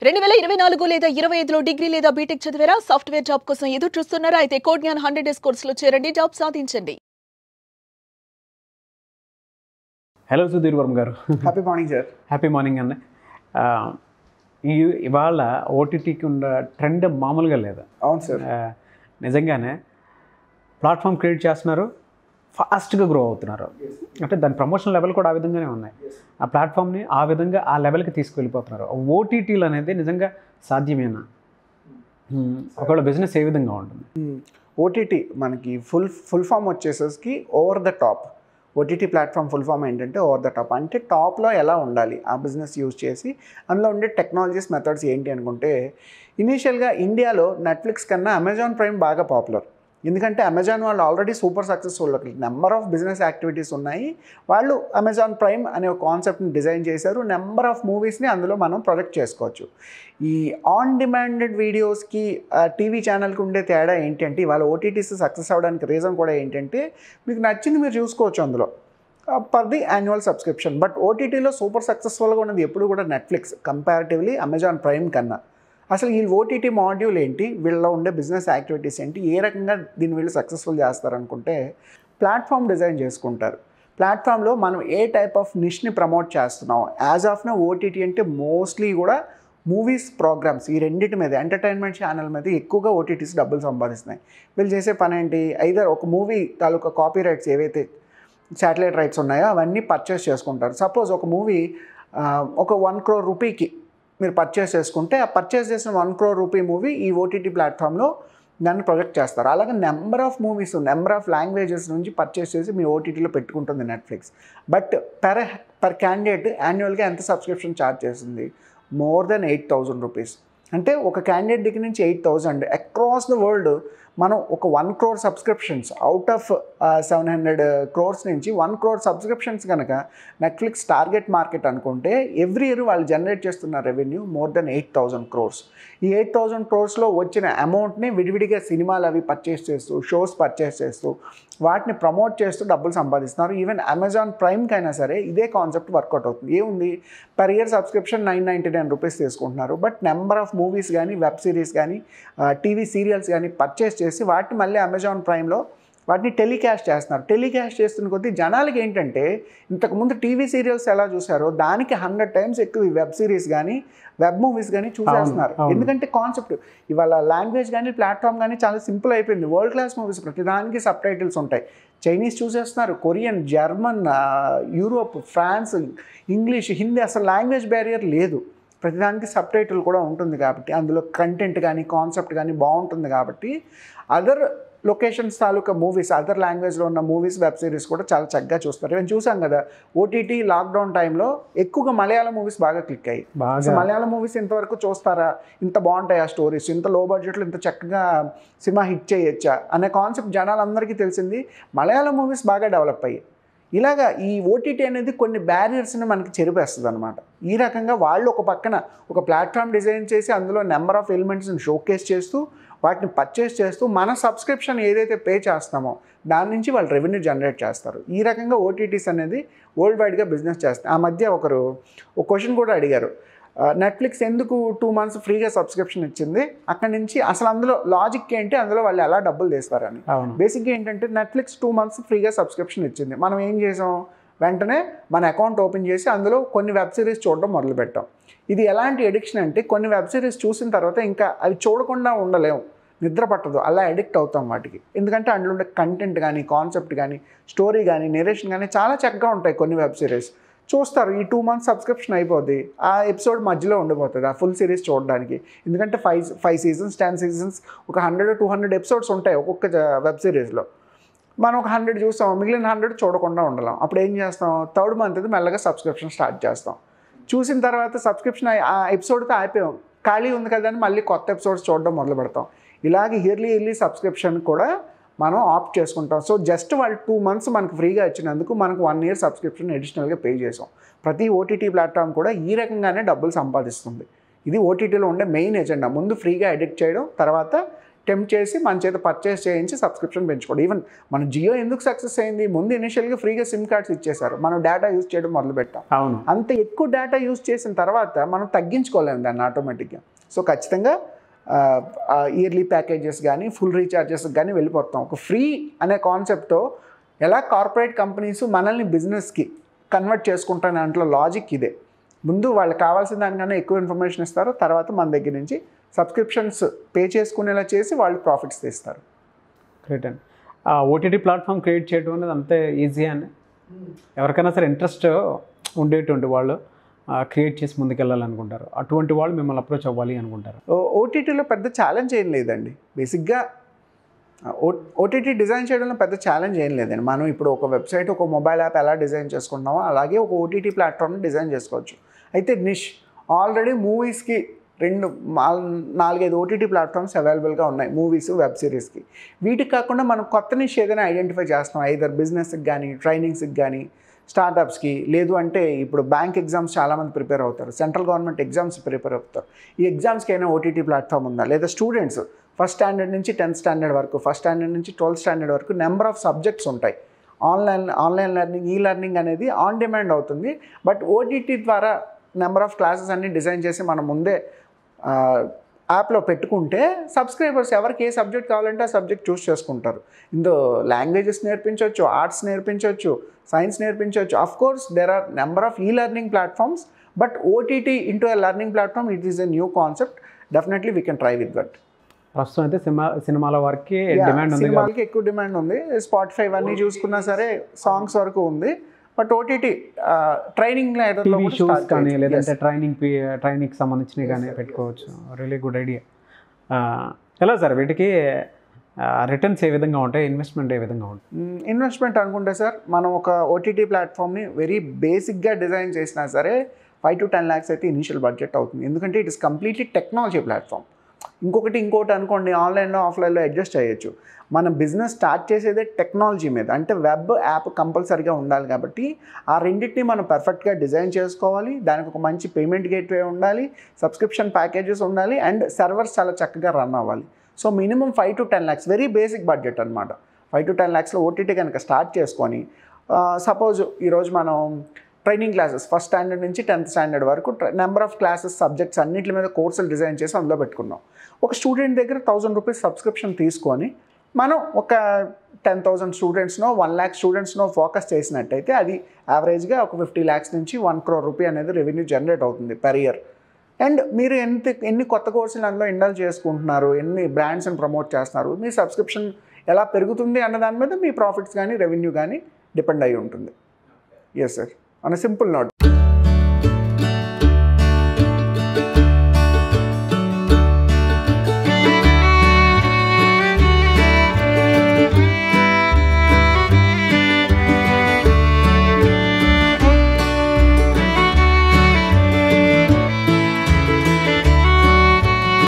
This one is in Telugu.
2024 లేదా 25లో డిగ్రీ లేదా బీటెక్ చదివారా? సాఫ్ట్‌వేర్ జాబ్ కోసం ఎదురు చూస్తున్నారా? అయితే కోడ్ జ్ఞాన్ 100 డేస్ కోర్సులో చేరండి, జాబ్ సాధించండి. హలో సుధీర్ వర్మ గారు. Happy morning sir. Happy morning అన్న. ఇవాళ ఓటీటీకి ఉన్న ట్రెండ్ మామూలుగా లేదు. అవును సార్. నిజంగానే ప్లాట్ఫామ్ క్రియేట్ చేస్తున్నారు, ఫాస్ట్గా గ్రో అవుతున్నారు. అంటే దాని ప్రమోషన్ లెవెల్ కూడా ఆ విధంగానే ఉన్నాయి. ఆ ప్లాట్ఫామ్ని ఆ విధంగా ఆ లెవెల్కి తీసుకువెళ్ళిపోతున్నారు. ఓటీటీలు అనేది నిజంగా సాధ్యమేనా? ఒకవేళ బిజినెస్ ఏ విధంగా ఉంటుంది? ఓటీటీ మనకి ఫుల్ ఫామ్ వచ్చేసరికి over the top. OTT platform full form ఏంటంటే ఓవర్ ద టాప్. అంటే టాప్లో ఎలా ఉండాలి ఆ బిజినెస్ యూజ్ చేసి, అందులో ఉండే టెక్నాలజీస్ మెథడ్స్ ఏంటి అనుకుంటే, ఇనీషియల్గా ఇండియాలో నెట్ఫ్లిక్స్ కన్నా అమెజాన్ ప్రైమ్ బాగా పాపులర్. ఎందుకంటే అమెజాన్ వాళ్ళు already super successful, number of business activities ఉన్నాయి. వాళ్ళు అమెజాన్ ప్రైమ్ అనే ఒక కాన్సెప్ట్ని డిజైన్ చేశారు. నెంబర్ ఆఫ్ మూవీస్ని అందులో మనం ప్రొజెక్ట్ చేసుకోవచ్చు. ఈ ఆన్ డిమాండెడ్ వీడియోస్కి టీవీ ఛానల్కి ఉండే తేడా ఏంటి అంటే, ఇవాళ ఓటీటీస్ సక్సెస్ అవ్వడానికి రీజన్ కూడా ఏంటంటే, మీకు నచ్చింది మీరు చూసుకోవచ్చు అందులో per the annual subscription. But ఓటీటీలో సూపర్ సక్సెస్ఫుల్గా ఉన్నది ఎప్పుడు కూడా నెట్ఫ్లిక్స్ కంపారిటివ్లీ అమెజాన్ ప్రైమ్ కన్నా. అసలు ఈ ఓటీటీ మాడ్యూల్ ఏంటి, వీళ్ళలో ఉండే బిజినెస్ యాక్టివిటీస్ ఏంటి, ఏ రకంగా దీన్ని వీళ్ళు సక్సెస్ఫుల్ చేస్తారనుకుంటే, ప్లాట్ఫామ్ డిజైన్ చేసుకుంటారు. ప్లాట్ఫామ్లో మనం ఏ టైప్ ఆఫ్ నిష్ని ప్రమోట్ చేస్తున్నాం. యాజ్ ఆఫ్ నా ఓటీటీ అంటే మోస్ట్లీ కూడా మూవీస్, ప్రోగ్రామ్స్, ఈ రెండింటి మీద, ఎంటర్టైన్మెంట్ ఛానల్ మీద ఎక్కువగా ఓటీటీస్ డబ్బులు సంపాదిస్తున్నాయి. వీళ్ళు చేసే పని ఏంటి, ఐదర్ ఒక మూవీ తాలూకా కాపీ రైట్స్ ఏవైతే శాటిలైట్ రైట్స్ ఉన్నాయో అవన్నీ పర్చేస్ చేసుకుంటారు. సపోజ్ ఒక మూవీ ఒక 1 crore రూపీకి మీరు పర్చేస్ చేసుకుంటే, ఆ పర్చేస్ చేసిన 1 crore రూపీ మూవీ ఈ ఓటీటీ ప్లాట్ఫామ్లో దాన్ని ప్రొజెక్ట్ చేస్తారు. అలాగే number of movies, number of languages నుంచి పర్చేస్ చేసి మీ ఓటీటీలో పెట్టుకుంటుంది నెట్ఫ్లిక్స్. బట్ పర్ క్యాండిడేట్ యాన్యువల్గా ఎంత సబ్స్క్రిప్షన్ ఛార్జ్ చేస్తుంది? More than 8,000 rupees. అంటే ఒక క్యాండిడేట్ దగ్గర నుంచి 8,000 అక్రాస్ ద వరల్డ్. మనం ఒక 1 crore subscriptions out of 700 crores నుంచి 1 crore సబ్స్క్రిప్షన్స్ కనుక నెట్ఫ్లిక్స్ టార్గెట్ మార్కెట్ అనుకుంటే, ఎవ్రీ ఇయర్ వాళ్ళు జనరేట్ చేస్తున్న రెవెన్యూ మోర్ దెన్ 8,000 crores. ఈ 8,000 crores వచ్చిన అమౌంట్ని విడివిడిగా సినిమాలు అవి పర్చేస్ చేస్తూ, షోస్ పర్చేస్ చేస్తూ, వాటిని ప్రమోట్ చేస్తూ డబ్బులు సంపాదిస్తున్నారు. ఈవెన్ అమెజాన్ ప్రైమ్కి అయినా సరే ఇదే కాన్సెప్ట్ వర్కౌట్ అవుతుంది. ఏముంది, పర్ ఇయర్ సబ్స్క్రిప్షన్ 999 రూపీస్ తీసుకుంటున్నారు. బట్ నెంబర్ ఆఫ్ మూవీస్ కానీ, వెబ్ సిరీస్ కానీ, టీవీ సీరియల్స్ కానీ పర్చేస్ చేసి వాటిని మళ్ళీ అమెజాన్ ప్రైమ్లో వాటిని టెలికాస్ట్ చేస్తున్నారు. టెలికాస్ట్ చేస్తున్న కొద్దీ జనాలకి ఏంటంటే, ఇంతకుముందు టీవీ సీరియల్స్ ఎలా చూసారో దానికి 100 times ఎక్కువ ఈ వెబ్ సిరీస్ కానీ, వెబ్ మూవీస్ కానీ చూసేస్తున్నారు. ఎందుకంటే కాన్సెప్ట్ ఇవాళ లాంగ్వేజ్ కానీ, ప్లాట్ఫామ్ కానీ చాలా సింపుల్ అయిపోయింది. వరల్డ్ క్లాస్ మూవీస్ ప్రతిదానికి సబ్ టైటిల్స్ ఉంటాయి. చైనీస్ చూసేస్తున్నారు, Korean, German, Europe, France, English, Hindi, అసలు లాంగ్వేజ్ బ్యారియర్ లేదు. ప్రతిదానికి సబ్ టైటిల్ కూడా ఉంటుంది కాబట్టి, అందులో కంటెంట్ కానీ, కాన్సెప్ట్ కానీ బాగుంటుంది కాబట్టి, అదర్ లొకేషన్స్ తాలూకా మూవీస్, అదర్ లాంగ్వేజ్లో ఉన్న మూవీస్, వెబ్ సిరీస్ కూడా చాలా చక్కగా చూస్తారు. మేము చూసాం కదా, ఓటీటీ లాక్డౌన్ టైంలో ఎక్కువగా మలయాళం మూవీస్ బాగా క్లిక్ అయ్యి. మలయాళం మూవీస్ ఇంతవరకు చూస్తారా, ఇంత బాగుంటాయి ఆ స్టోరీస్, ఇంత లో బడ్జెట్లో ఇంత చక్కగా సినిమా హిట్ చేయొచ్చా అనే కాన్సెప్ట్ జనాలందరికీ తెలిసింది. మలయాళం మూవీస్ బాగా డెవలప్ అయ్యాయి. ఇలాగా ఈ ఓటీటీ అనేది కొన్ని బ్యారియర్స్ని మనకి చెరిపేస్తుంది అనమాట. ఈ రకంగా వాళ్ళు ఒక పక్కన ఒక ప్లాట్ఫామ్ డిజైన్ చేసి అందులో నెంబర్ ఆఫ్ ఎలిమెంట్స్ని షోకేస్ చేస్తూ, వాటిని పర్చేస్ చేస్తూ, మన సబ్స్క్రిప్షన్ ఏదైతే పే చేస్తామో దాని నుంచి వాళ్ళు రెవెన్యూ జనరేట్ చేస్తారు. ఈ రకంగా ఓటీటీస్ అనేది వరల్డ్ వైడ్గా బిజినెస్ చేస్తాయి. ఆ మధ్య ఒక క్వశ్చన్ కూడా అడిగారు, నెట్ఫ్లిక్స్ ఎందుకు 2 months ఫ్రీగా సబ్స్క్రిప్షన్ ఇచ్చింది, అక్కడి నుంచి అసలు అందులో లాజిక్ ఏంటి, అందులో వాళ్ళు ఎలా డబ్బులు తీస్తారని. బేసిక్గా ఏంటంటే, నెట్ఫ్లిక్స్ 2 months ఫ్రీగా సబ్స్క్రిప్షన్ ఇచ్చింది. మనం ఏం చేసాం, వెంటనే మన అకౌంట్ ఓపెన్ చేసి అందులో కొన్ని వెబ్ సిరీస్ చూడడం మొదలుపెట్టాం. ఇది ఎలాంటి ఎడిక్షన్ అంటే, కొన్ని వెబ్ సిరీస్ చూసిన తర్వాత ఇంకా అవి చూడకుండా ఉండలేము, నిద్ర పట్టదు, అలా అడిక్ట్ అవుతాం వాటికి. ఎందుకంటే అందులో ఉండే కంటెంట్ కానీ, కాన్సెప్ట్ కానీ, స్టోరీ కానీ, నెరేషన్ కానీ చాలా చక్కగా ఉంటాయి. కొన్ని వెబ్ సిరీస్ చూస్తారు, ఈ 2 months సబ్స్క్రిప్షన్ అయిపోద్ది, ఆ ఎపిసోడ్ మధ్యలో ఉండిపోతుంది ఆ ఫుల్ సిరీస్ చూడడానికి. ఎందుకంటే 5 seasons 10 seasons ఒక 100-200 ఎపిసోడ్స్ ఉంటాయి ఒక్కొక్క వెబ్ సిరీస్లో. మనం ఒక 100 చూస్తాం, మిగిలిన 100 చూడకుండా ఉండలేం. అప్పుడు ఏం చేస్తాం, 3rd month మెల్లగా సబ్స్క్రిప్షన్ స్టార్ట్ చేస్తాం. చూసిన తర్వాత సబ్స్క్రిప్షన్ ఆ ఎపిసోడ్తో అయిపోయాం, ఖాళీ ఉంది కదా అని మళ్ళీ కొత్త ఎపిసోడ్స్ చూడడం మొదలు పెడతాం. ఇలాగే ఇయర్లీ సబ్స్క్రిప్షన్ కూడా మనం ఆప్ట్ చేసుకుంటాం. సో జస్ట్ వాళ్ళు 2 months మనకు ఫ్రీగా ఇచ్చినందుకు మనకు 1 year సబ్స్క్రిప్షన్ అడిషనల్గా పే చేసాం. ప్రతి ఓటీటీ ప్లాట్ఫామ్ కూడా ఈ రకంగానే డబ్బులు సంపాదిస్తుంది. ఇది ఓటీటీలో ఉండే మెయిన్ ఎజెండా. ముందు ఫ్రీగా ఎడిక్ట్ చేయడం, తర్వాత టెంప్ట్ చేసి మన చేత పర్చేస్ చేయించి సబ్స్క్రిప్షన్ పెంచుకోవడం. ఈవెన్ మన జియో ఎందుకు సక్సెస్ అయింది, ముందు ఇనిషియల్గా ఫ్రీగా సిమ్ కార్డ్స్ ఇచ్చేసారు, మనం డేటా యూజ్ చేయడం మొదలుపెట్టాం. అవును. అంత ఎక్కువ డేటా యూజ్ చేసిన తర్వాత మనం తగ్గించుకోలేము దాన్ని ఆటోమేటిక్గా. సో ఖచ్చితంగా ఇయర్లీ ప్యాకేజెస్ కానీ ఫుల్ రీఛార్జెస్ కానీ వెళ్ళిపోతాం. ఒక ఫ్రీ అనే కాన్సెప్ట్తో ఎలా కార్పొరేట్ కంపెనీస్ మనల్ని బిజినెస్కి కన్వర్ట్ చేసుకుంటాను దాంట్లో లాజిక్ ఇదే. ముందు వాళ్ళకి కావాల్సిన దానికన్నా ఎక్కువ ఇన్ఫర్మేషన్ ఇస్తారు, తర్వాత మన దగ్గర నుంచి సబ్స్క్రిప్షన్స్ పే చేసుకునేలా చేసి వాళ్ళు ప్రాఫిట్స్ తీస్తారు. గ్రేట్ అండి. ఓటీటీ ప్లాట్ఫామ్ క్రియేట్ చేయడం అనేది అంతే ఈజీ అని ఎవరికైనా సరే ఇంట్రెస్ట్ ఉండేటువంటి వాళ్ళు క్రియేట్ చేసి ముందుకెళ్ళాలనుకుంటారు. అటువంటి వాళ్ళు మిమ్మల్ని అప్రోచ్ అవ్వాలి అనుకుంటారు. ఓటీటీలో పెద్ద ఛాలెంజ్ ఏం లేదండి. బేసిక్గా ఓటీటీ డిజైన్ చేయడంలో పెద్ద ఛాలెంజ్ ఏం లేదండి. మనం ఇప్పుడు ఒక వెబ్సైట్, ఒక మొబైల్ యాప్ ఎలా డిజైన్ చేసుకుంటున్నామో అలాగే ఒక ఓటీటీ ప్లాట్ఫామ్ని డిజైన్ చేసుకోవచ్చు. అయితే నిష్ ఆల్రెడీ మూవీస్కి 4-5 ఓటీటీ ప్లాట్ఫామ్స్ అవైలబుల్గా ఉన్నాయి, మూవీస్, వెబ్ సిరీస్కి. వీటికి కాకుండా మనం కొత్త నిష్ ఏదైనా ఐడెంటిఫై చేస్తాం, ఐదర్ బిజినెస్కి కానీ, ట్రైనింగ్స్కి కానీ, స్టార్టప్స్కి, లేదు అంటే ఇప్పుడు బ్యాంక్ ఎగ్జామ్స్ చాలామంది ప్రిపేర్ అవుతారు, సెంట్రల్ గవర్నమెంట్ ఎగ్జామ్స్ ప్రిపేర్ అవుతారు. ఈ ఎగ్జామ్స్కి అయినా ఓటీటీ ప్లాట్ఫామ్ ఉందా, లేదా స్టూడెంట్స్ ఫస్ట్ స్టాండర్డ్ నుంచి 10th స్టాండర్డ్ వరకు, ఫస్ట్ స్టాండర్డ్ నుంచి 12th స్టాండర్డ్ వరకు నెంబర్ ఆఫ్ సబ్జెక్ట్స్ ఉంటాయి. ఆన్లైన్ లెర్నింగ్, ఈ లెర్నింగ్ అనేది ఆన్ డిమాండ్ అవుతుంది. బట్ ఓటీటీ ద్వారా నెంబర్ ఆఫ్ క్లాసెస్ అన్ని డిజైన్ చేసి మనం ముందే యాప్లో పెట్టుకుంటే సబ్స్క్రైబర్స్ ఎవరికి ఏ సబ్జెక్ట్ కావాలంటే ఆ సబ్జెక్ట్ చూస్ చేసుకుంటారు. ఇందులో లాంగ్వేజెస్ నేర్పించవచ్చు, ఆర్ట్స్ నేర్పించవచ్చు, సైన్స్ నేర్పించవచ్చు. Of course there are number of e learning platforms, but OTT into a learning platform it is a new concept. Definitely we can try with that. ప్రస్తుతం అయితే సినిమాల వరకు డిమాండ్ ఉంది, సినిమాలకి ఎక్కువ డిమాండ్ ఉంది. స్పాటిఫై అన్నీ చూసుకున్నా సరే సాంగ్స్ వరకు ఉంది. But OTT training TV shows కానీ లేదంటే ట్రైనింగ్కి సంబంధించినవి కానీ పెట్టుకోవచ్చు. Really good idea. ఎలా సార్ వీటికి రిటర్న్స్ ఏ విధంగా ఉంటాయి, ఇన్వెస్ట్మెంట్ ఏ విధంగా ఉంటుంది? ఇన్వెస్ట్మెంట్ అనుకుంటే సార్ మనం ఒక ఓటీటీ ప్లాట్ఫామ్ని వెరీ బేసిక్గా డిజైన్ చేసినా సరే 5 to 10 lakhs అయితే ఇనిషియల్ బడ్జెట్ అవుతుంది. ఎందుకంటే it is completely technology platform. ఇంకోటి అనుకోండి, ఆన్లైన్లో ఆఫ్లైన్లో అడ్జస్ట్ చేయొచ్చు. మన బిజినెస్ స్టార్ట్ చేసేదే టెక్నాలజీ మీద, అంటే వెబ్, యాప్ కంపల్సరీగా ఉండాలి. కాబట్టి ఆ రెండింటిని మనం పర్ఫెక్ట్గా డిజైన్ చేసుకోవాలి. దానికి ఒక మంచి పేమెంట్ గేట్వే ఉండాలి, సబ్స్క్రిప్షన్ ప్యాకేజెస్ ఉండాలి, అండ్ సర్వర్స్ చాలా చక్కగా రన్ అవ్వాలి. So minimum 5 to 10 lakhs very basic budget అనమాట. 5 to 10 lakhsలో ఓటీటీ కనుక స్టార్ట్ చేసుకొని, సపోజ్ ఈరోజు మనం ట్రైనింగ్ క్లాసెస్ ఫస్ట్ స్టాండర్డ్ నుంచి 10th స్టాండర్డ్ వరకు నెంబర్ ఆఫ్ క్లాసెస్, సబ్జెక్ట్స్ అన్నింటి మీద కోర్సులు డిజైన్ చేసి అందులో పెట్టుకున్నాం. ఒక స్టూడెంట్ దగ్గర 1000 రూపీస్ సబ్స్క్రిప్షన్ తీసుకొని మనం ఒక 10,000 స్టూడెంట్స్నో 1 lakh స్టూడెంట్స్నో ఫోకస్ చేసినట్టయితే అది యావరేజ్గా ఒక 50 lakhs నుంచి 1 crore రూపీ అనేది రెవెన్యూ జనరేట్ అవుతుంది పెర్ ఇయర్. అండ్ మీరు ఎన్ని కొత్త కోర్సులు అందులో ఇండల్ చేసుకుంటున్నారు, ఎన్ని బ్రాండ్స్ని ప్రమోట్ చేస్తున్నారు, మీ సబ్స్క్రిప్షన్ ఎలా పెరుగుతుంది అన్న దాని మీద మీ ప్రాఫిట్స్ కానీ రెవెన్యూ కానీ డిపెండ్ అయి ఉంటుంది. Yes sir, on a simple note.